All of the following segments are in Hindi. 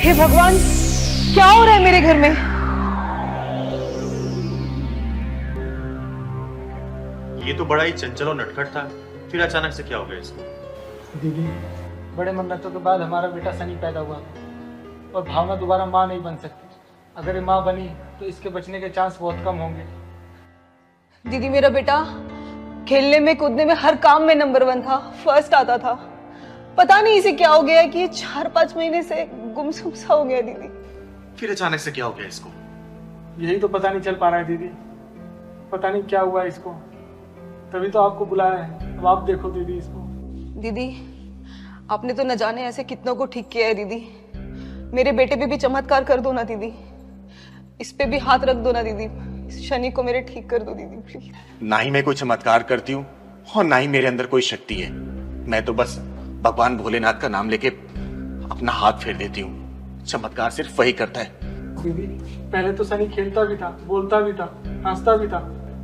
हे भगवान, क्या हो रहा है मेरे घर में? ये तो बड़ा ही चंचल और नटखट था, फिर अचानक से क्या हो गया इसको? दीदी, बड़े मन्नतों के बाद हमारा बेटा सनी पैदा हुआ और भावना दोबारा माँ नहीं बन सकती। अगर ये माँ बनी तो इसके बचने के चांस बहुत कम होंगे। दीदी, मेरा बेटा खेलने में कूदने में हर काम में नंबर 1 था, फर्स्ट आता था। पता नहीं इसे क्या हो गया है कि ये 4-5 महीने से गुमसुम सा हो गया दीदी। फिर अचानक से क्या हो गया इसको? यही तो पता नहीं चल पा रहा है दीदी, पता नहीं क्या हुआ है इसको। तभी तो आपको बुलाया है, अब आप देखो दीदी इसको। दीदी, आपने तो न जाने ऐसे कितनों को ठीक किया है दीदी। मेरे बेटे पे भी चमत्कार कर दो ना दीदी, इस पे भी हाथ रख दो ना दीदी। इस शनि को मेरे ठीक कर दो दीदी, प्लीज। ना ही मैं कोई चमत्कार करती हूँ और ना ही मेरे अंदर कोई शक्ति है। मैं तो बस भगवान भोलेनाथ का नाम लेके अपना हाथ फेर देती हूँ। चमत्कार सिर्फ वही करता है। दीदी, पहले तो सनी खेलता भी था, बोलता भी था, हंसता भी था।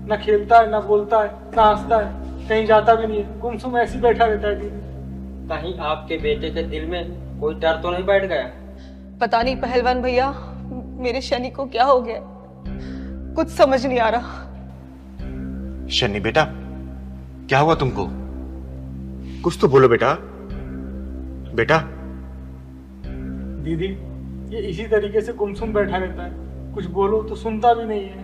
ना खेलता है, ना बोलता है, ना हंसता है, कहीं जाता भी नहीं है, गुमसुम ऐसे ही बैठा रहता है दीदी। कहीं आपके बेटे के दिल में कोई डर तो नहीं बैठ गया? पता नहीं पहलवान भैया, मेरे शनि को क्या हो गया, कुछ समझ नहीं आ रहा। शनि बेटा, क्या हुआ तुमको? कुछ तो बोलो बेटा। बेटा, दीदी, ये इसी तरीके से गुमसुम बैठा रहता है, कुछ बोलो तो सुनता भी नहीं है।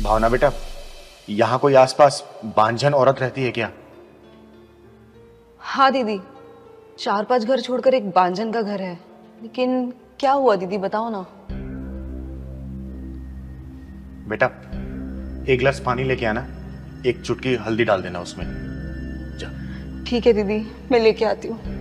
भावना बेटा, यहाँ कोई आसपास बांझन औरत रहती है क्या? हाँ दीदी, 4-5 घर छोड़कर एक बांझन का घर है। लेकिन क्या हुआ दीदी, बताओ ना। बेटा, एक गिलास पानी लेके आना, एक चुटकी हल्दी डाल देना उसमें। जा। ठीक है दीदी, मैं लेके आती हूँ।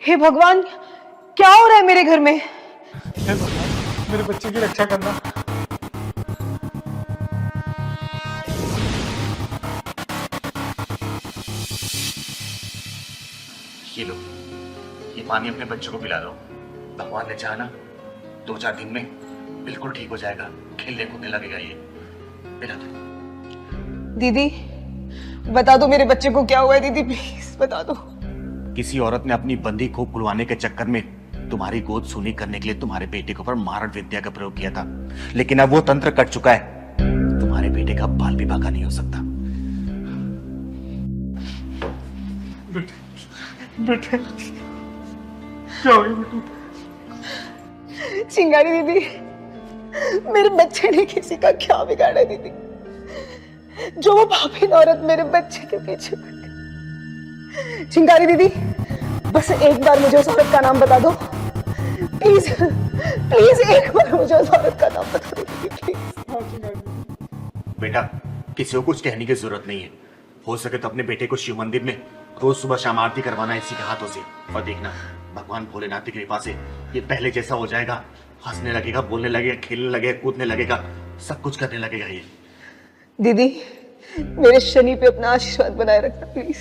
हे भगवान, क्या हो रहा है मेरे घर में? हे भगवान, मेरे बच्चे की रक्षा करना। ये लो, ये पानी अपने बच्चों को पिला दो। भगवान ने चाहा ना, 2-4 दिन में बिल्कुल ठीक हो जाएगा, खेलने कूदने लगेगा ये। पिला दो। दीदी, बता दो मेरे बच्चे को क्या हुआ है दीदी, प्लीज बता दो। किसी औरत ने अपनी बंदी को खुलवाने के चक्कर में तुम्हारी गोद सूनी करने के लिए तुम्हारे बेटे के ऊपर मारण विद्या का प्रयोग किया था, लेकिन अब वो तंत्र कट चुका है। तुम्हारे बेटे का बाल विवाह का नहीं हो सकता। बेटे, क्या हो गया बेटे? चिंगारी दीदी, मेरे बच्चे ने किसी का क्या बिगाड़ा है दीदी, जो वो पापी औरत मेरे बच्चे के पीछे पड़ गई। चिंगारी दीदी, बस एक बार मुझे उस औरत का नाम बता दो प्लीज, प्लीज एक बार मुझे उस औरत का नाम बता दो दीदी, प्लीज। बेटा, किसी को कुछ कहने की जरूरत नहीं है। हो सके तो अपने बेटे को शिव मंदिर में रोज सुबह शाम आरती करवाना इसी के हाथों से, और देखना भगवान भोलेनाथ की कृपा से ये पहले जैसा हो जाएगा। हंसने लगेगा, बोलने लगेगा, खेलने लगेगा, कूदने लगेगा, सब कुछ करने लगेगा ये। दीदी, मेरे शनि पे अपना आशीर्वाद बनाए रखना प्लीज।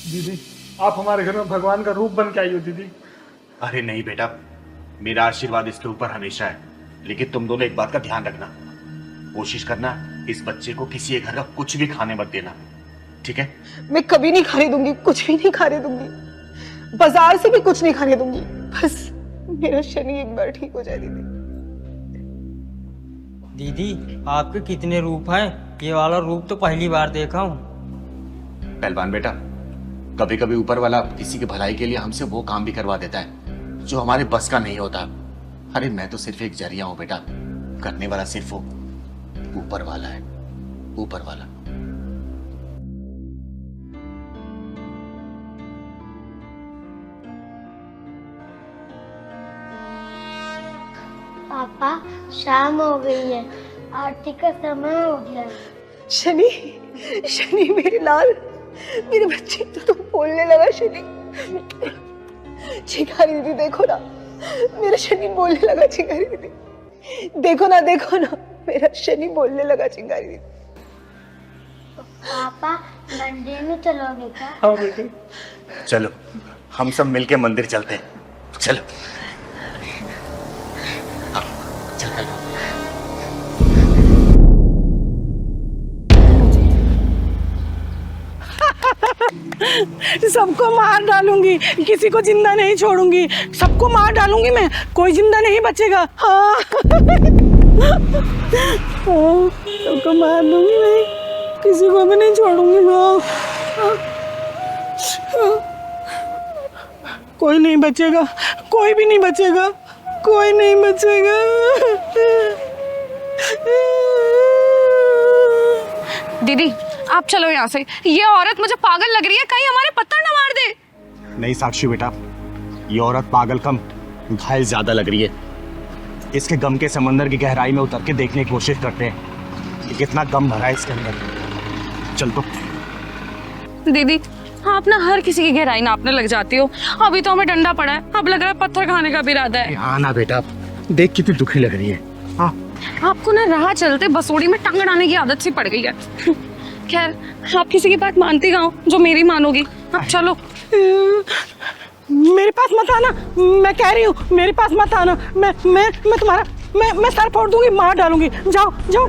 दीदी, आप हमारे घर में भगवान का रूप बन के आई हो दीदी। अरे नहीं बेटा, मेरा आशीर्वाद इसके ऊपर हमेशा है, लेकिन तुम दोनों एक बात का ध्यान रखना। कोशिश करना इस बच्चे को किसी एक घर का कुछ भी खाने मत देना, ठीक है? मैं कभी नहीं खाने दूंगी, कुछ भी नहीं खाने दूंगी, बाजार से भी कुछ नहीं खाने दूंगी। बस मेरा शनि एक बार ठीक हो जाए दीदी। दीदी, आपके कितने रूप हैं? ये वाला रूप तो पहली बार देखा हूँ। पहलवान बेटा, कभी कभी ऊपर वाला किसी की भलाई के लिए हमसे वो काम भी करवा देता है जो हमारे बस का नहीं होता। अरे मैं तो सिर्फ एक जरिया हूं बेटा, करने वाला सिर्फ वो ऊपर वाला है, ऊपर वाला। पापा शाम हो गई है, आरती का समय हो गया है। शनि, शनि मेरे लाल, मेरे बच्चे तो बोलने लगा शनि। चिंगारी दीदी देखो ना, मेरा शनि बोलने लगा। चिंगारी दीदी देखो ना, देखो ना, मेरा शनि बोलने लगा। चिंगारी दीदी पापा मंदिर में चलोगे क्या? हाँ बेटे। चलो हम सब मिलके मंदिर चलते हैं, चलो। हाँ, चल। सबको मार डालूंगी, किसी को जिंदा नहीं छोड़ूंगी, सबको मार डालूंगी मैं, कोई जिंदा नहीं बचेगा। हाँ सबको मार दूंगी मैं, किसी को भी नहीं छोड़ूंगी। कोई नहीं बचेगा, कोई भी नहीं बचेगा, कोई नहीं बचेगा। दीदी आप चलो यहाँ से, ये औरत मुझे पागल लग रही है, कहीं हमारे पत्थर न मार दे। नहीं साक्षी बेटा, ये औरत पागल कम घायल ज्यादा लग रही है। इसके गम के समंदर की गहराई में उतर के देखने की कोशिश करते हैं कि कितना गम भरा है इसके अंदर। चल तो। दीदी आप ना हर किसी की गहराई नापने लग जाती हो। अभी तो हमें डंडा पड़ा है, अब लग रहा है पत्थर खाने का भी इरादा है। हाँ ना बेटा, देख कितनी दुखी लग रही है। हाँ आपको ना राह चलते बसोड़ी में टंग अड़ाने की आदत सी पड़ गई है। खैर आप किसी की बात मानती कहाँ हो जो मेरी मानोगी। अब चलो। मेरे पास मत आना, मैं कह रही हूँ मेरे पास मत आना। मैं तुम्हारा मैं सर फोड़ दूंगी, मार डालूंगी। जाओ जाओ।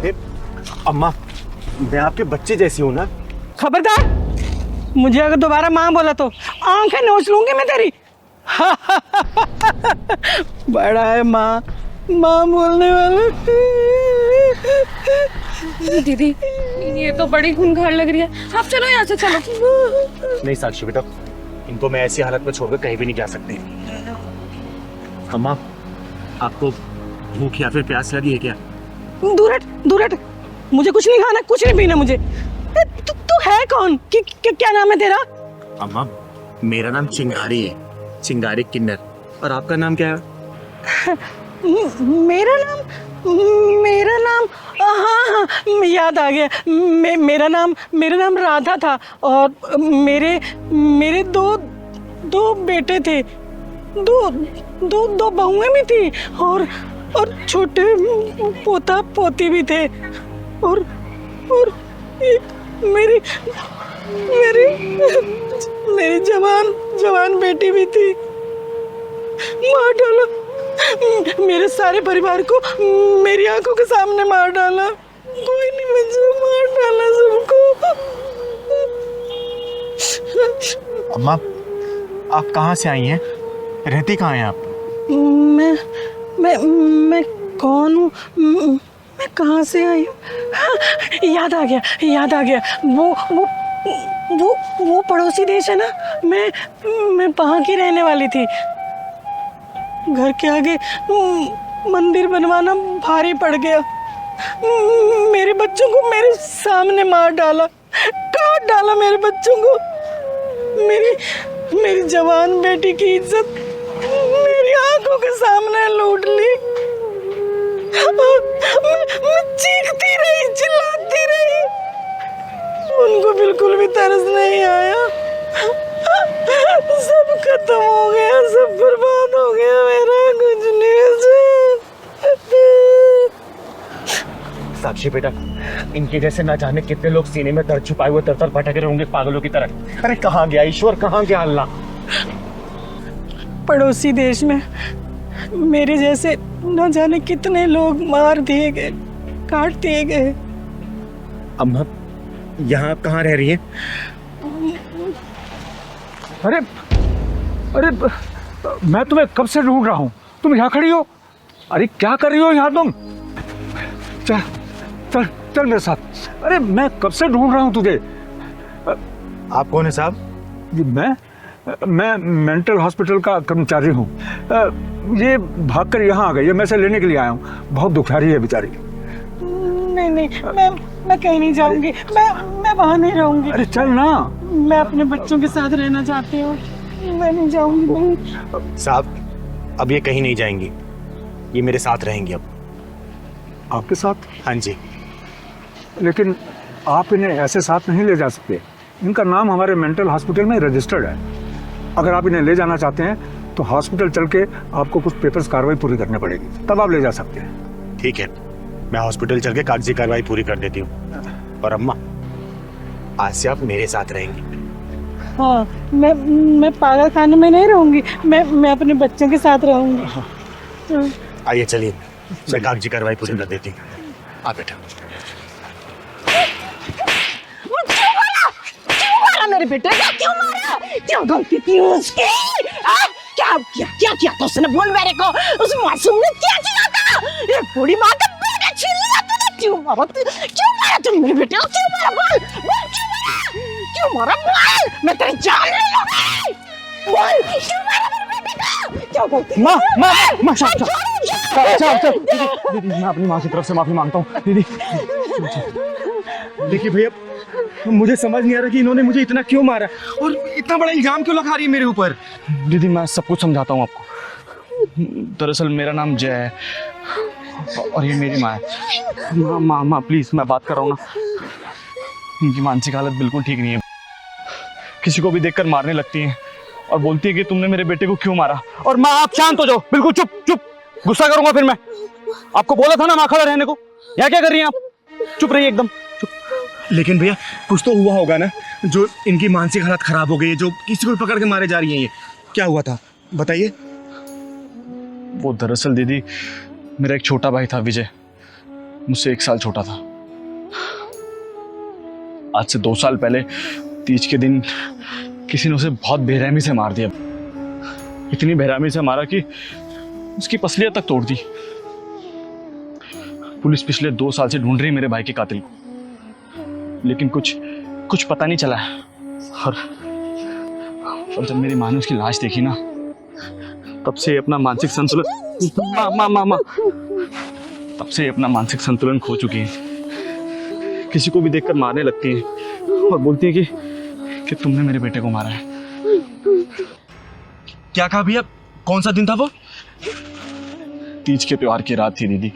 अम्मा मैं आपके बच्चे जैसी हूँ ना। खबरदार, मुझे अगर दोबारा माँ बोला तो आंखें नोच लूंगी मैं तेरी। बड़ा है माँ, माँ बोलने वाला। दीदी ये तो बड़ी खूंखार लग रही है, आप चलो यहाँ से, चलो। नहीं साक्षी बेटा, इनको मैं ऐसी हालत में छोड़कर कहीं भी नहीं जा सकती। अम्मा आपको भूख या फिर प्यास लगी है क्या? दूर हट, दूर हट, मुझे कुछ नहीं खाना, कुछ नहीं पीना मुझे। तू है कौन? क्या नाम है तेरा? अम्मा मेरा नाम चिंगारी है, चिंगारी किन्नर। और आपका नाम क्या है? मेरा नाम हाँ, याद आ गया। मेरा नाम राधा था और मेरे दो बेटे थे, दो बहुएं भी थी और छोटे पोता पोती भी थे और एक मेरी जवान बेटी भी थी। मार डाला मेरे सारे परिवार को, मेरी आंखों के सामने मार डाला। कोई नहीं बचा, मार डाला सबको। अम्मा आप कहाँ से आई हैं? रहती कहाँ हैं आप? मैं कौन हूँ? मैं कहाँ से आई हूँ? हाँ, याद आ गया। वो पड़ोसी देश है ना, मैं वहाँ की रहने वाली थी। घर के आगे मंदिर बनवाना भारी पड़ गया। मेरे बच्चों को मेरे सामने मार डाला, काट डाला मेरे बच्चों को। मेरी जवान बेटी की इज्जत मेरी आंखों के सामने लूट ली। मैं चीखती रही, चिल्लाती रही, उनको बिल्कुल भी तरस नहीं आया। सब खत्म हो गया, सब बर्बाद हो गया, मेरा कुछ नहीं बचा। साक्षी बेटा, इनके जैसे ना जाने कितने लोग सीने में दर्द छुपाए हुए तर भटक रहे होंगे पागलों की तरह। अरे कहाँ गया ईश्वर, कहाँ गया अल्लाह? पड़ोसी देश में मेरे जैसे न जाने कितने लोग मार दिए गए, काट दिए गए। अम्मा यहाँ आप कहाँ रह रही हैं? अरे मैं तुम्हें कब से ढूंढ रहा हूँ, तुम यहाँ खड़ी हो। अरे क्या कर रही हो यहाँ तुम? चल चल चल मेरे साथ। अरे मैं कब से ढूंढ रहा हूँ तुझे। आप कौन है साहब? मैं मेंटल हॉस्पिटल का कर्मचारी हूँ। ये भागकर यहाँ आ गई है, मैं इसे लेने के लिए आया हूँ। बहुत दुखियारी है बेचारी। नहीं, मैं कहीं नहीं जाऊंगी, मैं वहाँ नहीं रहूंगी। अरे चल ना। मैं अपने बच्चों के साथ रहना चाहती हूँ, मैं नहीं जाऊंगी। साहब अब ये कहीं नहीं जाएंगी, ये मेरे साथ रहेंगी अब। आपके साथ? हाँ जी। लेकिन आप इन्हें ऐसे साथ नहीं ले जा सकते। इनका नाम हमारे मेंटल हॉस्पिटल में रजिस्टर्ड है। अगर आप इन्हें ले जाना चाहते हैं तो हॉस्पिटल चल के आपको कुछ पेपर्स कार्रवाई पूरी करनी पड़ेगी, तब आप ले जा सकते हैं। ठीक है, मैं हॉस्पिटल चल के कागजी कार्रवाई पूरी कर देती हूँ। और अम्मा, आज से आप मेरे साथ रहेंगी। हाँ, मैं पागल खाने में नहीं रहूंगी, मैं अपने बच्चों के साथ रहूंगी। आइए चलिए, मैं कागजी कार्रवाई पूरी कर देती हूँ। आप बेटा। मेरे बेटे को क्यों मारा? क्या गलती की उसकी? क्या किया तो उसने? बोल मेरे को, उस मासूम ने क्या किया था? ये बूढ़ी माँ का बेटा छीन लिया तूने। क्यों मारा तुम मेरे बेटे को? क्यों मारा? बोल क्यों मारा? बोल, मैं तेरी जान ले लूंगी। बोल, क्यों मारा मेरे बेटे को? क्या गलती? माँ दीदी, मैं अपनी माँ की तरफ से माफी मांगता हूँ। दीदी देखिए भैया, मुझे समझ नहीं आ रहा कि इन्होंने मुझे इतना क्यों मारा और इतना बड़ा इल्जाम क्यों लगा रही है मेरे ऊपर। दीदी मैं सब कुछ समझाता हूँ आपको। दरअसल मेरा नाम जय है और ये मेरी माँ है। माँ प्लीज, मैं बात कर रहा हूँ ना। इनकी मानसिक हालत बिल्कुल ठीक नहीं है। किसी को भी देखकर मारने लगती है और बोलती है कि तुमने मेरे बेटे को क्यों मारा। और माँ आप शांत हो जाओ, बिल्कुल चुप। गुस्सा करूंगा फिर मैं। आपको बोला था ना माँ खड़ा रहने को। यहाँ क्या कर रही हैं आप? चुप रहिए एकदम चुप। लेकिन भैया, कुछ तो हुआ होगा ना, जो इनकी मानसिक हालत खराब हो गई है, जो किसी को पकड़ के मारे जा रही हैं। ये क्या हुआ था, बताइए। वो दरअसल दीदी, मेरा एक छोटा भाई था विजय, मुझसे 1 साल छोटा था। आज से 2 साल पहले तीज के दिन किसी ने उसे बहुत बेरहमी से मार दिया। इतनी बेरहमी से मारा कि उसकी पसलियां तक तोड़ दी। पुलिस पिछले 2 साल से ढूंढ रही है मेरे भाई के कातिल को, लेकिन कुछ पता नहीं चला है। और जब मेरी माँ ने उसकी लाश देखी ना, तब से अपना मानसिक संतुलन माँ तब से अपना मानसिक संतुलन खो चुकी है। किसी को भी देखकर मारने लगती है और बोलती है कि तुमने मेरे बेटे को मारा है। क्या कहा भैया, कौन सा दिन था वो? तीज के त्योहार की रात थी दीदी।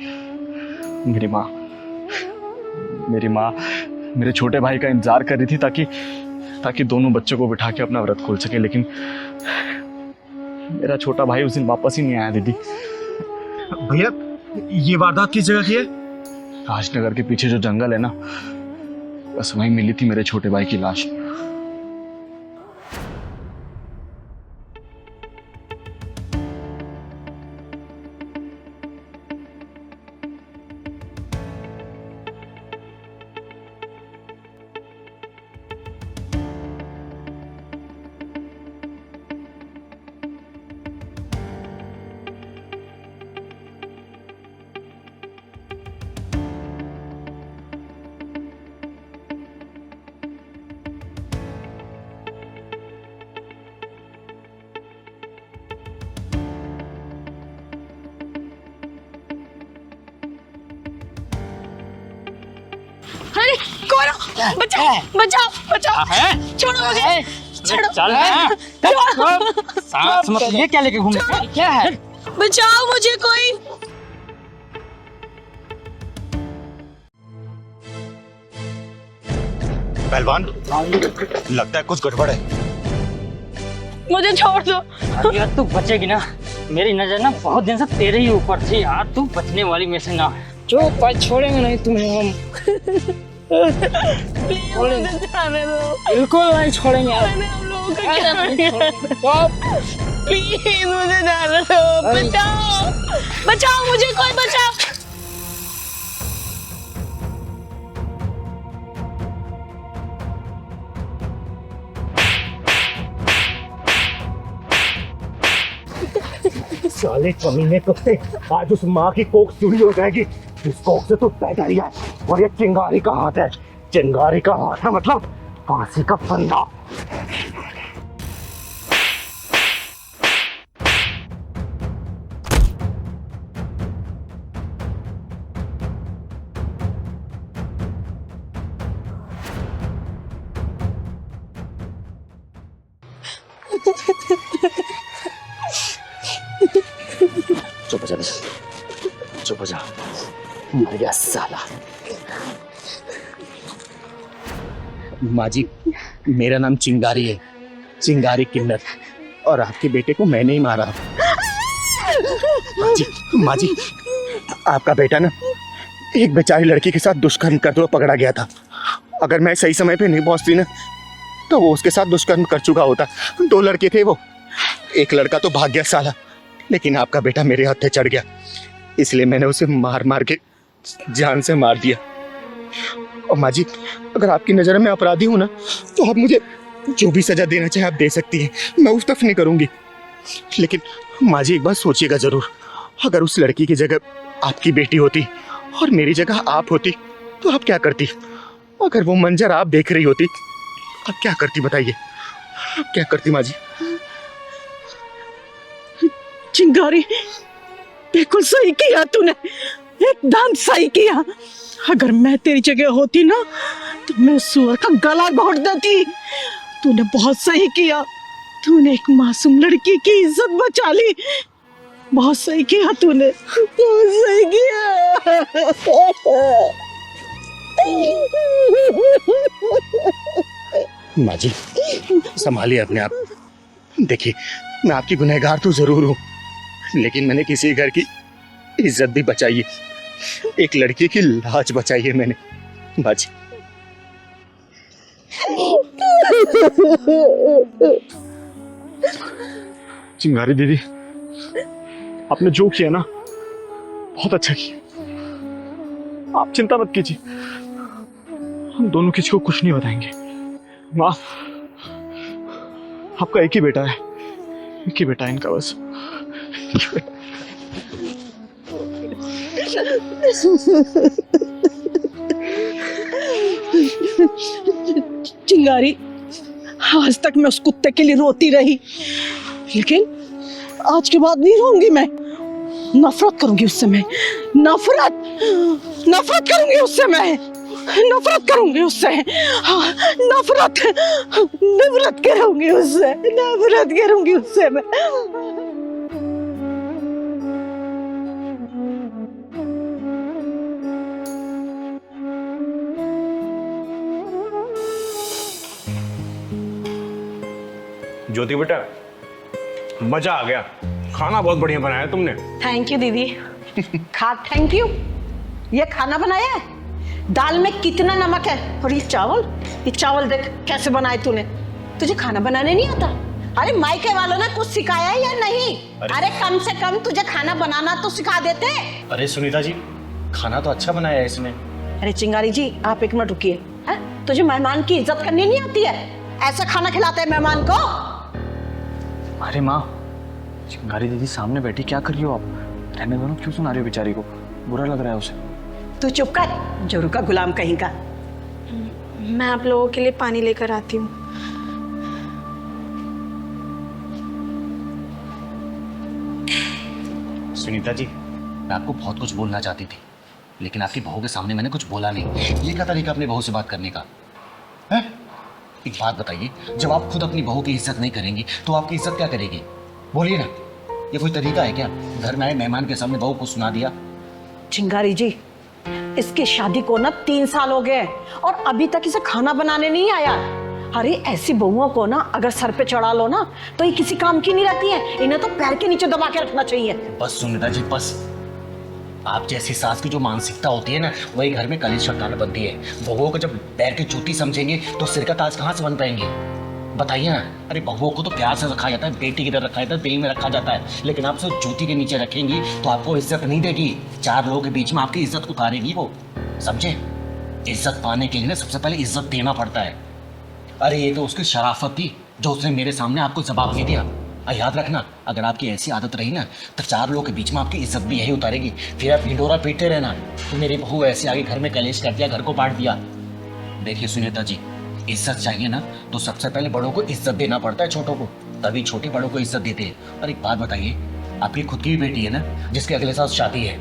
मेरी माँ मेरे छोटे भाई का इंतजार कर रही थी ताकि दोनों बच्चों को बिठा के अपना व्रत खोल सके, लेकिन मेरा छोटा भाई उस दिन वापस ही नहीं आया दीदी। भैया, ये वारदात किस जगह की है? राजनगर के पीछे जो जंगल है ना, बस वहीं मिली थी मेरे छोटे भाई की लाश। अरे कौन? बचाओ। छोड़ो मुझे। चल सांस मत लिए, क्या लेके घूम रहे हो? क्या है? बचाओ मुझे कोई। पहलवान, लगता है कुछ गड़बड़ है। मुझे छोड़ दो। अरे यार तू बचेगी ना। मेरी नजर ना बहुत दिन से तेरे ही ऊपर थी यार, तू बचने वाली में से ना। जो पास छोड़ेंगे नहीं तुम्हें हम। बिल्कुल नहीं छोड़ेंगे आप। प्लीज मुझे जाने दो। बचाओ मुझे, कोई बचाओ। साले कमीने कुत्ते, आज उस माँ की कोख चूड़ी हो जाएगी। इस कोख से तो पैदा ही है और ये चिंगारी का हाथ है। चिंगारी का हाथ है मतलब फांसी का फंदा। चुप बचा। चुप हो जा, मर गया साला। माँ जी, मेरा नाम चिंगारी है, चिंगारी किन्नर, और आपके बेटे को मैंने ही मारा। माँ जी, आपका बेटा ना एक बेचारी लड़की के साथ दुष्कर्म करते हुए पकड़ा गया था। अगर मैं सही समय पे नहीं पहुंचती ना तो वो उसके साथ दुष्कर्म कर चुका होता। 2 लड़के थे वो, एक लड़का तो भाग गया साला, लेकिन आपका बेटा मेरे हत्थे चढ़ गया, इसलिए मैंने उसे मार मार के जान से मार दिया। और माँ जी, अगर आपकी नज़र में अपराधी हूँ ना तो आप मुझे जो भी सजा देना चाहे आप दे सकती हैं, मैं उस तक नहीं करूँगी। लेकिन माँ जी, एक बात सोचिएगा ज़रूर, अगर उस लड़की की जगह आपकी बेटी होती और मेरी जगह आप होती तो आप क्या करती? अगर वो मंजर आप देख रही होती आप क्या करती, बताइए, आप क्या करती माँ जी? चिंगारी, बिल्कुल सही किया तूने, एकदम सही किया। अगर मैं तेरी जगह होती ना तो मैं उस सुअर का गला घोट देती। तूने बहुत सही किया, तूने एक मासूम लड़की की इज्जत बचा ली। बहुत सही किया तूने, बहुत सही किया। माँ जी, संभालिए अपने आप। देखिए, मैं आपकी गुनहगार तो जरूर हूँ, लेकिन मैंने किसी घर की इज्जत भी बचाई है, एक लड़की की लाज बचाई है मैंने। माँ जी, चिंगारी दीदी, आपने जो किया ना बहुत अच्छा किया। आप चिंता मत कीजिए, हम दोनों किसी को कुछ नहीं बताएंगे। माँ, आपका एक ही बेटा है, एक ही बेटा है इनका बस। चिंगारी, आज तक मैं उस कुत्ते के लिए रोती रही, लेकिन आज के बाद नहीं रोऊंगी मैं। नफरत करूंगी उससे मैं, नफरत करूंगी उससे मैं, नफरत करूंगी उससे। हाँ, नफरत करूंगी उससे, नफरत करूंगी उससे मैं। ज्योति बेटा, मजा आ गया, खाना बहुत बढ़िया बनाया तुमने। थैंक यू दीदी। Thank you. ये खाना बनाया है, दाल में कितना नमक है, और ये चावल देख कैसे बनाए तूने। तुझे खाना बनाने नहीं आता? अरे मायके वालों ने कुछ सिखाया है या नहीं? अरे कम से कम तुझे खाना बनाना तो सिखा देते। अरे सुनीता जी, खाना तो अच्छा बनाया है इसने। अरे चिंगारी जी, आप एक मिनट रुकिए। तुझे मेहमान की इज्जत करनी नहीं आती है? ऐसा खाना खिलाते हैं मेहमान को? अरे माँ, चिंगारी दीदी सामने बैठी, क्या कर रही हो आप? रहने दो ना, क्यों सुना रही हो बेचारी को, बुरा लग रहा है उसे। तू चुप कर, जोरू का गुलाम कहीं का। मैं आप लोगों के लिए पानी लेकर आती हूँ। सुनीता जी, मैं आपको बहुत कुछ बोलना चाहती थी, लेकिन आपकी बहू के सामने मैंने कुछ बोला नहीं। ये क्या तरीका अपनी बहू से बात करने का है? एक बात बताइए, जब आप खुद अपनी बहू की इज्जत नहीं करेंगी तो आपकी इज्जत क्या करेगी? बोलिए ना, ये कोई तरीका है क्या? घर में आए मेहमान के सामने बहू को सुना दिया। चिंगारी जी, इसकी शादी को ना 3 साल हो गए और अभी तक इसे खाना बनाने नहीं आया। अरे ऐसी बहुओं को ना अगर सर पे चढ़ा लो ना तो ये किसी काम की नहीं रहती है, इन्हें तो पैर के नीचे दबा के रखना चाहिए। बस सुनीता जी, बस। आप जैसी सास की जो मानसिकता होती है ना, वही घर में कलेश छटकाना बनती है। बहुओं को जब पैर की जूती समझेंगे तो सिर का ताज कहाँ से बन पाएंगे? बताइए ना। अरे बहुओं को तो प्यार से रखा जाता है, बेटी की तरह रखा जाता है, दिल में रखा जाता है, लेकिन आप सिर्फ जूती के नीचे रखेंगी तो आपको इज्जत नहीं देगी। 4 लोगों के बीच में आपकी इज्जत उतारेगी वो, समझे? इज्जत पाने के लिए ना सबसे पहले इज्जत देना पड़ता है। अरे ये तो उसकी शराफत थी जो उसने मेरे सामने आपको जवाब दे दिया। याद रखना, अगर आपकी ऐसी आदत रही ना तो 4 लोगों के बीच में आपकी इज्जत भी यही उतारेगी। फिर आप ढिंडोरा पीटते रहना तो मेरी बहू ऐसे आगे घर में कलेश कर दिया, घर को बांट दिया। देखिए सुनीता जी, इज्जत चाहिए ना तो सबसे पहले बड़ों को इज्जत देना पड़ता है छोटों को, तभी छोटे बड़ों को इज्जत देते हैं। और एक बात बताइए, आपकी खुद की भी बेटी है ना जिसके अगले साल शादी है,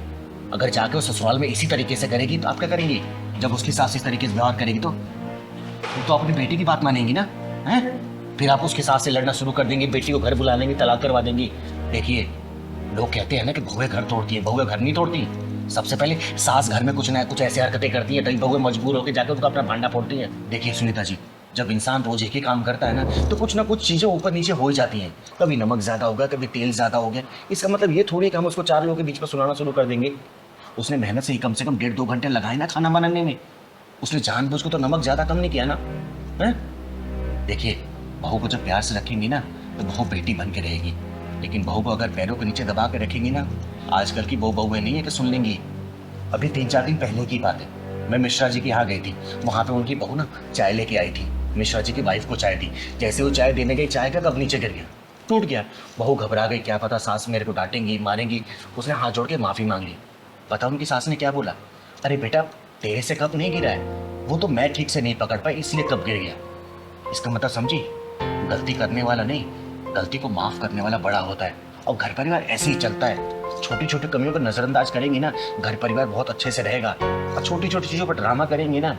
अगर जाके वो ससुराल में इसी तरीके से करेगी तो आप क्या करेंगी? जब उसकी सास इस तरीके से व्यवहार करेगी तो अपनी बेटी की बात मानेंगी ना, हैं? फिर आप उसके सास से लड़ना शुरू कर देंगे, बेटी को घर बुला लेंगे, तलाक करवा देंगे। देखिए, लोग कहते हैं ना कि बहुएं घर तोड़ती है, बहुएं घर नहीं तोड़ती। सबसे पहले सास घर में कुछ ना कुछ ऐसी हरकतें करती है, कई बहुएं मजबूर होकर जाकर उसका अपना भांडा फोड़ती है। देखिए सुनीता जी, जब इंसान रोज एक ही काम करता है ना, तो कुछ ना कुछ चीजें ऊपर नीचे हो ही जाती हैं। कभी नमक ज्यादा होगा, कभी तेल ज्यादा हो गया। इसका मतलब ये थोड़ी कि हम उसको 4 लोगों के बीच में सुनाना शुरू कर देंगे। उसने मेहनत से ही कम से कम 1.5-2 घंटे लगाए ना खाना बनाने में। उसने जानबूझ को तो नमक ज्यादा कम नहीं किया ना, है? देखिए, बहू को जब प्यार से रखेंगी ना, तो बहू बेटी बन के रहेगी। लेकिन बहू को अगर पैरों के नीचे दबा के रखेंगी ना, आजकल की बहुएं नहीं है कि सुन लेंगी। अभी 3-4 दिन पहले की बात है, मैं मिश्रा जी के यहाँ गई थी। वहाँ पे उनकी बहू ना चाय लेके आई थी। मिश्रा जी की वाइफ को चाय दी। जैसे वो चाय देने गई, चाय का कप नीचे गिर गया, टूट गया। बहू घबरा गई, क्या पता सास मेरे को डांटेंगी, मारेंगी। उसने हाथ जोड़ के माफी मांग ली। पता उनकी सास ने क्या बोला? अरे बेटा, तेरे से कप नहीं गिरा है, वो तो मैं ठीक से नहीं पकड़ पाई इसलिए कप गिर गया। इसका मतलब समझी, गलती करने वाला नहीं, गलती को माफ करने वाला बड़ा होता है। और घर परिवार ऐसे ही चलता है। छोटी छोटी कमियों को नजरअंदाज करेंगी ना, घर परिवार बहुत अच्छे से रहेगा। और छोटी छोटी चीजों पर ड्रामा करेंगी ना,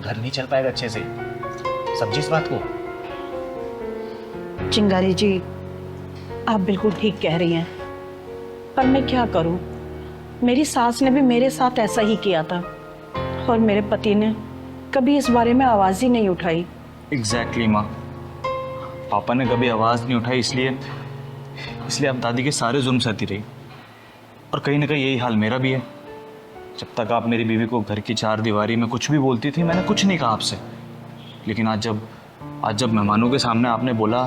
घर नहीं चल पाएगा अच्छे से। समझी इस बात को? चिंगारी जी, आप बिल्कुल ठीक कह रही हैं, पर मैं क्या करूं? मेरी सास ने भी मेरे साथ ऐसा ही किया था और मेरे पति ने कभी इस बारे में आवाज ही नहीं उठाई। एग्जैक्टली माँ, पापा ने कभी आवाज़ नहीं उठाई, इसलिए आप दादी के सारे जुल्म सहती रही। और कहीं ना कहीं यही हाल मेरा भी है। जब तक आप मेरी बीवी को घर की 4 दीवारी में कुछ भी बोलती थी, मैंने कुछ नहीं कहा आपसे। लेकिन आज जब मेहमानों के सामने आपने बोला,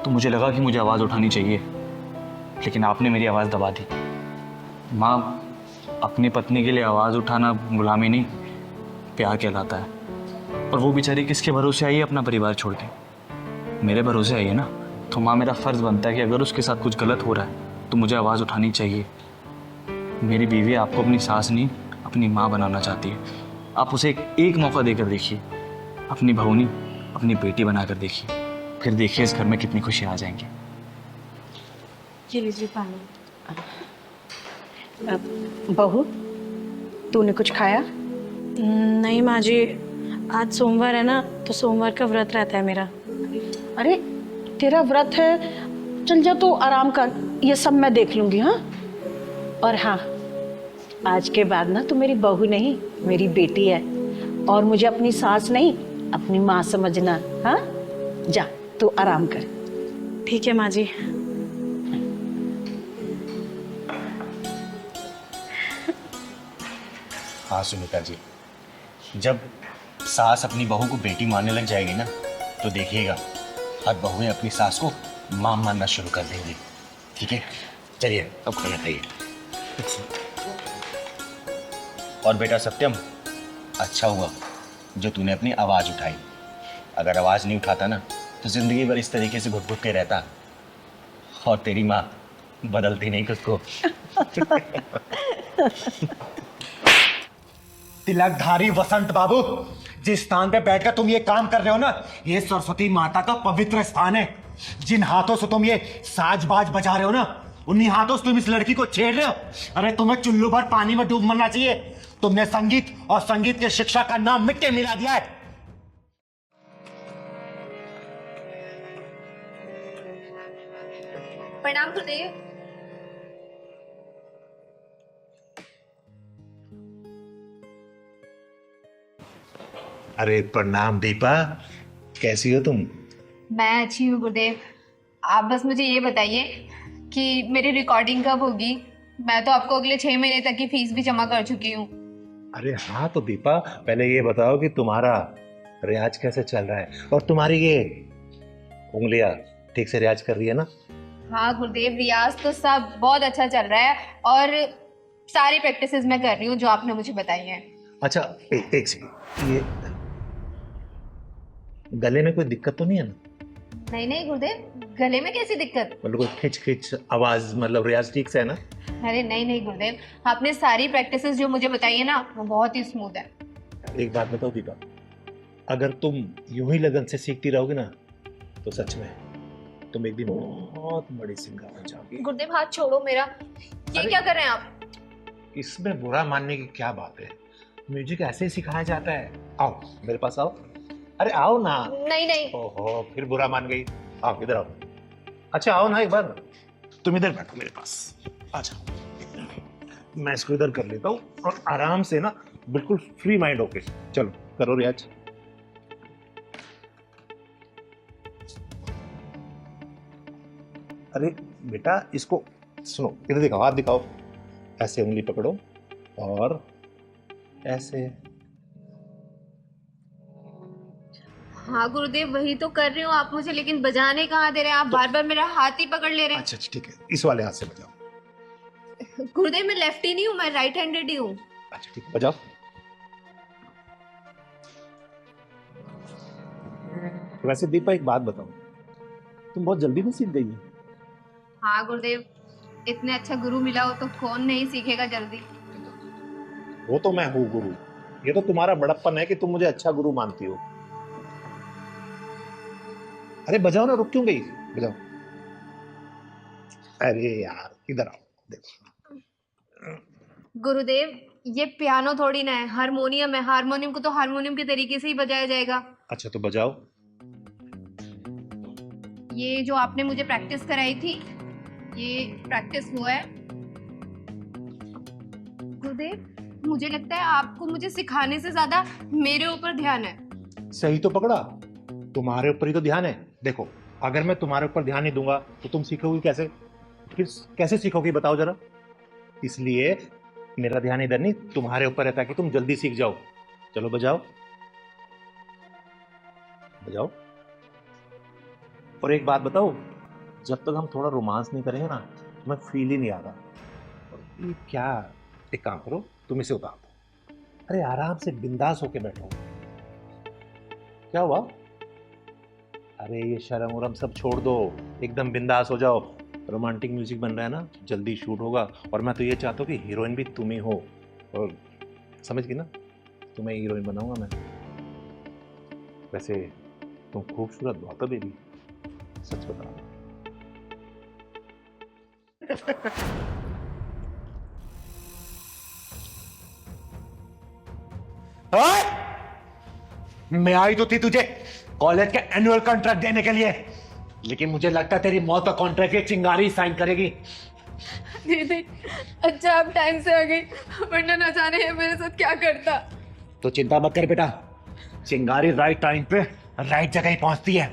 तो मुझे लगा कि मुझे आवाज़ उठानी चाहिए, लेकिन आपने मेरी आवाज़ दबा दी। माँ, अपनी पत्नी के लिए आवाज़ उठाना गुलामी नहीं, प्यार कहलाता है। और वो बेचारी किसके भरोसे आई है अपना परिवार छोड़ के? मेरे भरोसे आई है ना। तो माँ, मेरा फ़र्ज़ बनता है कि अगर उसके साथ कुछ गलत हो रहा है तो मुझे आवाज़ उठानी चाहिए। मेरी बीवी आपको अपनी सास नहीं, अपनी माँ बनाना चाहती है। आप उसे एक मौका देकर देखिए, अपनी बहू नहीं, अपनी बेटी बनाकर देखिए। फिर देखिए इस घर में कितनी खुशी आ जाएंगी। ये लीजिए पानी। बहू, तूने कुछ खाया? नहीं माँ जी, आज सोमवार है ना, तो सोमवार का व्रत रहता है मेरा। अरे, तेरा व्रत है, चल जा तू आराम कर, ये सब मैं देख लूंगी। हाँ, और हाँ, आज के बाद ना तू मेरी बहू नहीं, मेरी बेटी है। और मुझे अपनी सास नहीं, अपनी माँ समझना। हाँ, जा तू आराम कर। ठीक है माँ जी। हाँ सुनीता जी, जब सास अपनी बहू को बेटी मानने लग जाएगी ना, तो देखिएगा हर बहुएं अपनी सास को मां मानना शुरू कर देंगी। ठीक है, चलिए अब खाना खाइए। और बेटा सत्यम, अच्छा हुआ जो तूने अपनी आवाज उठाई। अगर आवाज नहीं उठाता ना, तो जिंदगी भर इस तरीके से घुट घुट के रहता। और तेरी माँ बदलती नहीं खुद को। तिलकधारी वसंत बाबू, जिस स्थान पे बैठकर तुम ये काम कर रहे हो ना, ये सरस्वती माता का पवित्र स्थान है। जिन हाथों से तुम ये साज बाज बजा रहे हो ना, उन्हीं हाथों से तुम इस लड़की को छेड़ रहे हो। अरे तुम्हें चुल्लू भर पानी में डूब मरना चाहिए। तुमने संगीत और संगीत की शिक्षा का नाम मिट्टी मिला दिया है। प्रणाम गुरुदेव। अरे प्रणाम दीपा, कैसी हो तुम? मैं अच्छी हूँ गुरुदेव। आप बस मुझे ये बताइए कि मेरी रिकॉर्डिंग कब होगी? मैं तो आपको अगले 6 महीने तक की फीस भी जमा कर चुकी हूँ। अरे हाँ, तो दीपा पहले ये बताओ कि तुम्हारा रियाज कैसे चल रहा है, और तुम्हारी ये उंगलियां ठीक से रियाज कर रही है ना? हाँ गुरुदेव, रियाज तो सब बहुत अच्छा चल रहा है और सारी प्रैक्टिसेस मैं कर रही हूँ जो आपने मुझे बताई हैं। अच्छा, एक सेकंड, ये गले में कोई दिक्कत तो नहीं है ना? नहीं नहीं गुरुदेव, गले में कैसी दिक्कत? मतलब कोई खिंच खिंच आवाज, मतलब रियाज ठीक से है ना? अरे नहीं नहीं गुरुदेव, आपने सारी प्रैक्टिसेस जो मुझे बताई है ना, वो बहुत ही स्मूथ है। एक बात बताओ दीपा, अगर तुम यूं ही लगन से सीखती रहोगे ना, तो सच में तुम एक दिन बहुत बड़ी सिंगर बन जाओगी। गुरुदेव हाथ छोड़ो मेरा, ये क्या कर रहे हैं आप? इसमें बुरा मानने की क्या बात है? म्यूजिक ऐसे ही सिखाया जाता है। आओ मेरे पास आओ। अरे आओ ना। नहीं नहीं। ओहो, फिर बुरा मान गई। आओ इधर आओ। अच्छा आओ ना एक बार। तुम इधर बैठो मेरे पास, आ जाओ। मैं इसको इधर कर लेता हूँ और आराम से ना बिल्कुल फ्री माइंड होके चलो करो रियाज। अरे बेटा इसको सुनो, इधर दिखाओ, हाथ दिखाओ, ऐसे उंगली पकड़ो और ऐसे। हाँ गुरुदेव वही तो कर रही हूँ आप मुझे, लेकिन बजाने कहाँ दे रहे हैं आप, बार बार मेरा हाथ ही पकड़ ले रहे हैं। अच्छा ठीक है, इस वाले हाथ से बजाओ। गुरुदेव मैं लेफ्ट ही नहीं हूँ, मैं राइट हैंडेड ही हूँ। अच्छा ठीक है, बजाओ। वैसे दीपा एक बात बताओ, तुम बहुत जल्दी में सीख गई हो। हाँ गुरुदेव, इतने अच्छा गुरु मिला हो तो कौन नहीं सीखेगा जल्दी। वो तो मैं हूँ गुरु, ये तो तुम्हारा बड़प्पन है कि तुम मुझे अच्छा गुरु मानती हो। अरे बजाओ ना, रुक क्यों गई, बजाओ। अरे यार इधर आओ, देखो। गुरुदेव ये पियानो थोड़ी ना है, हारमोनियम है, हारमोनियम को तो हारमोनियम के तरीके से ही बजाया जाएगा। अच्छा तो बजाओ। ये जो आपने मुझे प्रैक्टिस कराई थी, ये प्रैक्टिस हुआ है। गुरुदेव मुझे लगता है आपको मुझे सिखाने से ज्यादा मेरे ऊपर ध्यान है। सही तो पकड़ा, तुम्हारे ऊपर ही तो ध्यान है। देखो अगर मैं तुम्हारे ऊपर ध्यान नहीं दूंगा तो तुम सीखोगी कैसे, फिर कैसे सीखोगी बताओ जरा। इसलिए मेरा ध्यान इधर नहीं तुम्हारे ऊपर रहता है कि तुम जल्दी सीख जाओ। चलो बजाओ बजाओ। और एक बात बताओ, जब तक हम थोड़ा रोमांस नहीं करेंगे ना मैं फील ही नहीं आ रहा। और ये क्या, एक काम करो तुम इसे उतार दो। अरे आराम से बिंदास होके बैठो। क्या हुआ? अरे ये शर्म उरम सब छोड़ दो, एकदम बिंदास हो जाओ। रोमांटिक म्यूजिक बन रहा है ना, जल्दी शूट होगा और मैं तो ये चाहता हूँ कि हीरोइन भी तुम ही हो। और समझ गई ना, तुम्हें हीरोइन बनाऊंगा मैं। वैसे तुम खूबसूरत बहुत हो बेबी, सच बता। मैं आई तो थी तुझे कॉलेज के एनुअल कॉन्ट्रैक्ट देने के लिए, लेकिन मुझे लगता है तेरी मौत का कॉन्ट्रैक्ट ये चिंगारी साइन करेगी। दीदी अच्छा आप टाइम से आ गई, वरना न जाने ये मेरे साथ क्या करता। तो चिंता मत कर बेटा, चिंगारी राइट टाइम पे राइट जगह ही पहुंचती है।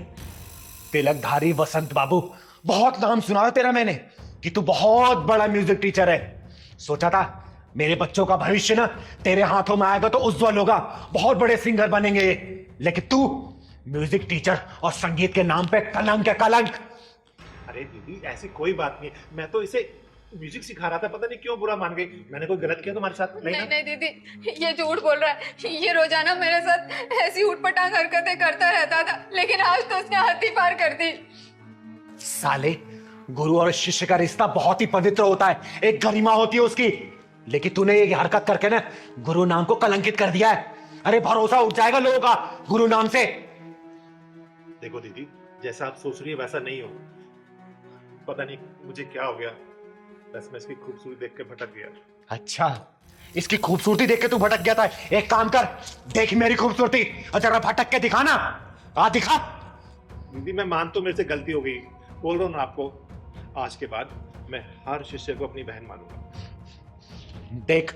तिलकधारी वसंत बाबू, बहुत नाम सुना है तेरा मैंने कि तू बहुत बड़ा म्यूजिक टीचर है। सोचा था मेरे बच्चों का भविष्य ना तेरे हाथों में आएगा तो उज्जवल होगा, बहुत बड़े सिंगर बनेंगे, लेकिन तू म्यूजिक टीचर और संगीत के नाम पे कलंक है, कलंक। अरे दीदी ऐसी कोई बात नहीं, मैं तो इसे म्यूजिक सिखा रहा था, पता नहीं क्यों बुरा मान गई। मैंने कोई गलत किया तुम्हारे साथ? नहीं नहीं दीदी ये झूठ बोल रहा है, ये रोजाना मेरे साथ ऐसी उठपटांग हरकतें करता रहता था, लेकिन आज तो उसने हद ही पार कर दी। साले, गुरु और शिष्य का रिश्ता बहुत ही पवित्र होता है, एक गरिमा होती है उसकी, लेकिन तूने ये हरकत करके ना गुरु नाम को कलंकित कर दिया है। अरे भरोसा उठ जाएगा लोगों का गुरु नाम से। देखो दीदी जैसा आप सोच रही है वैसा नहीं हो, पता नहीं मुझे क्या हो गया, बस मैं इसकी खूबसूरती देख के भटक गया। अच्छा, इसकी खूबसूरती देख के तू भटक गया था? एक काम कर, देख मेरी खूबसूरती और जरा भटक के दिखा ना, आ दिखा। दीदी मैं मान तो मेरे से गलती हो गई, बोल रहा हूँ ना आपको, आज के बाद मैं हर शिष्य को अपनी बहन मानूंगा। देख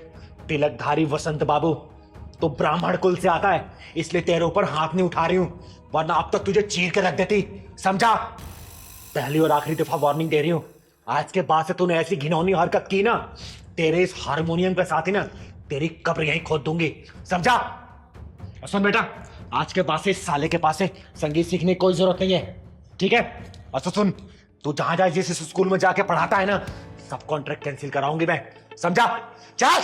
तिलकधारी वसंत बाबू, तो ब्राह्मण कुल से आता है, इसलिए तेरे ऊपर हाथ नहीं उठा रही हूं, वरना अब तक तुझे चीर के रख देती, समझा? पहली और आखिरी दफा वार्निंग दे रही हूं, आज के बाद से तूने ऐसी घिनौनी हरकत की ना, तेरे इस हारमोनियम के साथ ही ना तेरी कब्र यहीं खोद दूंगी, समझा? और सुन बेटा, आज के बाद से इस साले के पास से संगीत सीखने की कोई जरूरत नहीं है, ठीक है? और तो सुन, तू जहां जहां जिस स्कूल में जाके पढ़ाता है ना, सब कॉन्ट्रैक्ट कैंसिल कराऊंगी मैं, समझा? चल।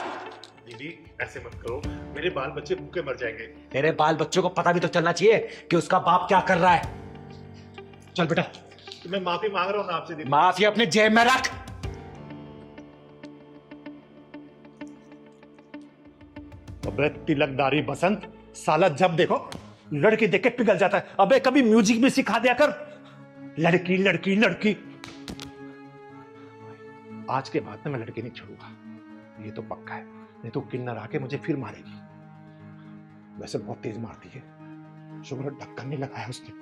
दीदी ऐसे मत करो, मेरे बाल बच्चे भूखे मर जाएंगे। तेरे बाल बच्चों को पता भी तो चलना चाहिए कि उसका बाप क्या कर रहा है। चल बेटा। मैं माफी मांग रहा हूं ना आपसे दीदी। माफी अपने जेब में रख। अबे तिलकधारी बसंत, साला जब देखो लड़की देख के पिघल जाता है। अबे कभी म्यूजिक भी सिखा दिया कर। लड़की लड़की लड़की। आज के बाद मैं लड़की नहीं छोड़ूंगा, ये तो पक्का है, नहीं तो किन्नर आके मुझे फिर मारेगी। वैसे बहुत तेज मारती है, शुक्र ढक्कन नहीं लगाया उसने।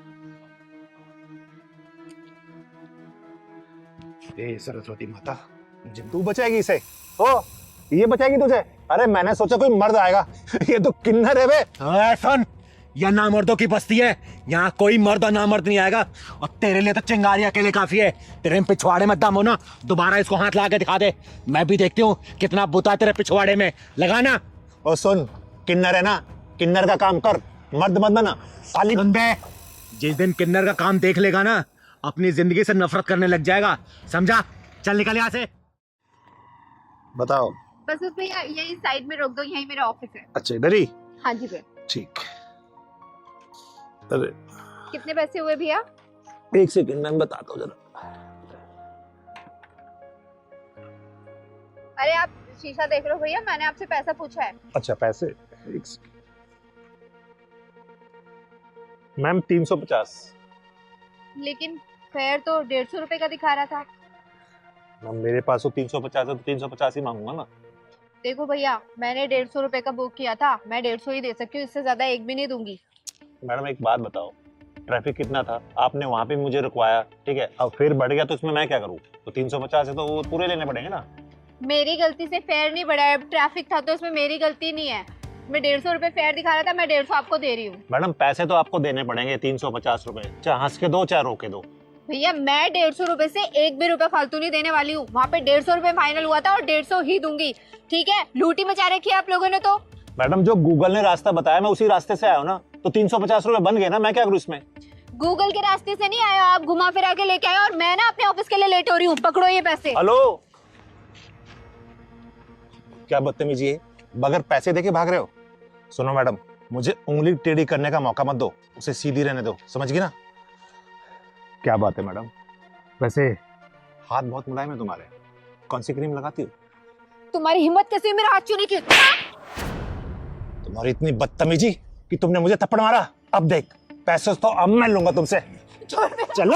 ए सरस्वती माता, जिन तू बचाएगी इसे। हो ये बचाएगी तुझे? अरे मैंने सोचा कोई मर्द आएगा, ये तो किन्नर है बे। सुन, यह नामर्दों की बस्ती है, यहाँ कोई मर्द और नामर्द नहीं आएगा। और तेरे लिए तो चिंगारी अकेले काफी है। तेरे में पिछवाड़े में दम हो ना, दोबारा इसको हाथ लगा के दिखा दे, मैं भी देखती हूँ कितना बुता तेरे पिछवाड़े में, लगाना। और सुन, किन्नर है ना, किन्नर का काम कर, मर्द मत बना साली। बंदे, जिस दिन किन्नर का काम देख लेगा ना, अपनी जिंदगी से नफरत करने लग जाएगा, समझा? चल निकल यहाँ से। बताओ। बस भैया यही साइड में रोक दो, यही मेरा ऑफिस है। अच्छा, इधर ही? हाँ जी भैया। ठीक। अरे कितने पैसे हुए भैया? एक सेकंड मैं बताता हूँ जरा। अरे आप शीशा देख रहे हो भैया, मैंने आपसे पैसा पूछा है। अच्छा पैसे, एक सेकंड। मैम 350। लेकिन फेयर तो 150 रुपए का दिखा रहा था। मैम मेरे पास तो 350 है, तो 350 ही मांगूंगा ना। देखो भैया, मैंने 150 रुपए का बुक किया था, मैं 150 ही दे सकती हूँ, इससे ज्यादा एक भी नहीं दूंगी। मैडम एक बात बताओ, ट्रैफिक कितना था, आपने वहां पे मुझे रुकवाया, ठीक है, अब फिर बढ़ गया तो इसमें मैं क्या करूँ? तो 350 है तो वो पूरे लेने पड़ेंगे ना। मेरी गलती से फेयर नहीं बढ़ा है, ट्रैफिक था तो इसमें मेरी गलती नहीं है। मैं 150 रुपए फेयर दिखा रहा था, मैं 150 आपको दे रही हूँ। मैडम पैसे तो आपको देने पड़ेंगे 350 रुपए, चाहे हंस के दो चाहे रोके दो। भैया मैं 150 रुपए से एक भी रुपए फालतू नहीं देने वाली हूँ। वहाँ पे 150 रुपए फाइनल हुआ था और 150 ही दूंगी, ठीक है? लूटी मचा रखी है आप लोगों ने तो। मैडम जो गूगल ने रास्ता बताया मैं उसी रास्ते से आया हूँ ना, तो 350 रुपए बन गए ना, मैं क्या करूँ इसमें? गूगल के रास्ते से नहीं आया आप, घुमा फिरा के लेके आए, और मैं ना अपने ऑफिस के लिए लेट हो रही हूँ। पकड़ो ये पैसे। हेलो, क्या बदतमीजी है, बगैर पैसे देके भाग रहे हो? सुनो मैडम, मुझे उंगली टेढ़ी करने का मौका मत दो, उसे सीधी रहने दो, समझ गई ना? क्या बात है मैडम, वैसे हाथ बहुत मुलायम है तुम्हारे, कौन सी क्रीम लगाती हो? तुम्हारी हिम्मत कैसे हुई मेरा हाथ छूने की? तुम्हारी इतनी बदतमीजी कि तुमने मुझे थप्पड़ मारा। अब देख, पैसे तो अब मैं लूंगा तुमसे। चल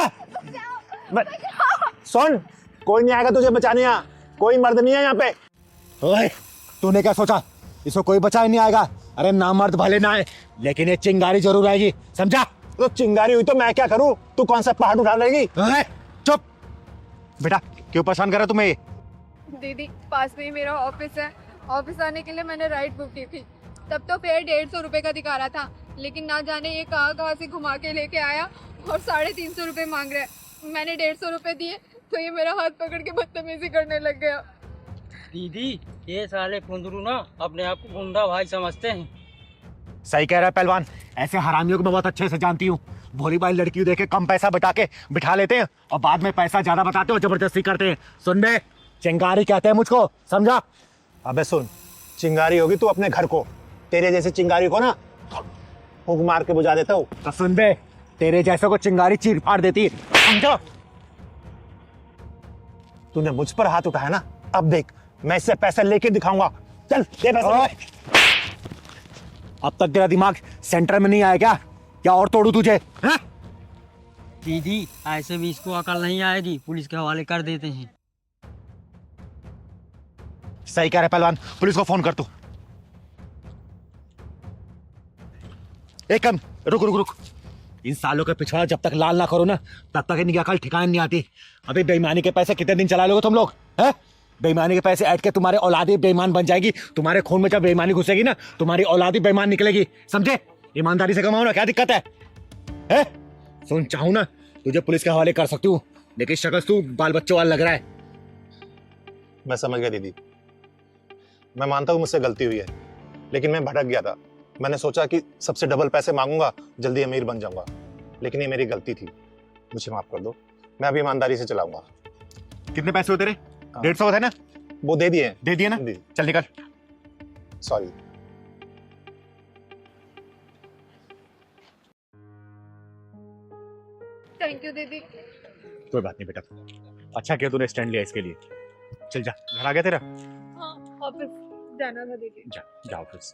सुन, कोई नहीं आएगा तुझे बचाने, यहाँ कोई मर्द नहीं है यहाँ पे। ओए, तूने क्या सोचा इसको कोई बचा नहीं आएगा? अरे ना मर्द भले ना आए, लेकिन ये चिंगारी जरूर आएगी, समझा? तो चिंगारी हुई तो मैं क्या करूं? तू कौन सा पहाड़ उठा लेगी? चुप बेटा, क्यों परेशान कर रहा तुम्हें? दीदी पास में ही मेरा ऑफिस है, ऑफिस आने के लिए मैंने राइड बुक की थी, तब तो फेयर 150 रुपए का दिखा रहा था, लेकिन ना जाने ये कहाँ से घुमा के लेके आया और 350 रुपए मांग रहा है। मैंने 150 रुपए दिए तो ये मेरा हाथ पकड़ के बदतमीजी करने लग गया। दीदी ये साले कुंदरू ना अपने आप को गुंडा भाई समझते हैं। सही कह रहा है पहलवान, ऐसे हरामियों को मैं बहुत अच्छे से जानती हूँ। भोली भाई लड़कियों देखे कम पैसा बता के बिठा लेते हैं और बाद में पैसा ज्यादा बताते हो, जबरदस्ती करते हैं। सुन बे, चिंगारी कहते हैं मुझको, समझा? अबे सुन, चिंगारी होगी तू अपने घर को, तेरे जैसे चिंगारी को ना फूंक मार के बुझा देता हूँ। तो सुन बे, तेरे जैसे को चिंगारी चीर फाड़ देती है, समझो? तूने मुझ पर हाथ उठाया ना, अब देख मैं इससे पैसे लेके दिखाऊंगा। चल दे पैसे। अब तक तेरा दिमाग सेंटर में नहीं आया क्या? क्या और तोड़ू तुझे? है? दीदी ऐसे भी इसको अकल नहीं आएगी, पुलिस के हवाले कर देते हैं। सही कह रहे पहलवान, पुलिस को फोन कर तू। एक कम रुक रुक रुक, इन सालों के पिछवाड़ा जब तक लाल ना करो ना, तब तक इनकी अकल ठिकाने नहीं आती। अभी बेईमानी के पैसे कितने दिन चला लोगे तुम लोग? हैं? बेईमानी के पैसे ऐड के तुम्हारे औलादी बेईमान बन जाएगी। तुम्हारे खून में जब बेईमानी घुसेगी ना, तुम्हारी औलादी बेईमान निकलेगी, समझे? ईमानदारी से कमाओ ना, क्या दिक्कत है? सुन, चाहूं ना तुझे पुलिस के हवाले कर सकती हूँ, लेकिन शक्ल तू बाल बच्चों वाला लग रहा है। मैं समझ गया दीदी, मैं मानता हूँ मुझसे गलती हुई है, लेकिन मैं भटक गया था। मैंने सोचा कि सबसे डबल पैसे मांगूंगा, जल्दी अमीर बन जाऊंगा, लेकिन ये मेरी गलती थी, मुझे माफ कर दो। मैं अभी ईमानदारी से चलाऊंगा। कितने पैसे होते रहे? 150 है ना? वो दे दिए ना? चल निकल। सॉरी। थैंक यू दीदी। कोई बात नहीं बेटा, अच्छा किया तूने स्टैंड लिया इसके लिए। चल जा, घर आ गया तेरा? हाँ, ऑफिस जाना था दीदी। जा ऑफिस।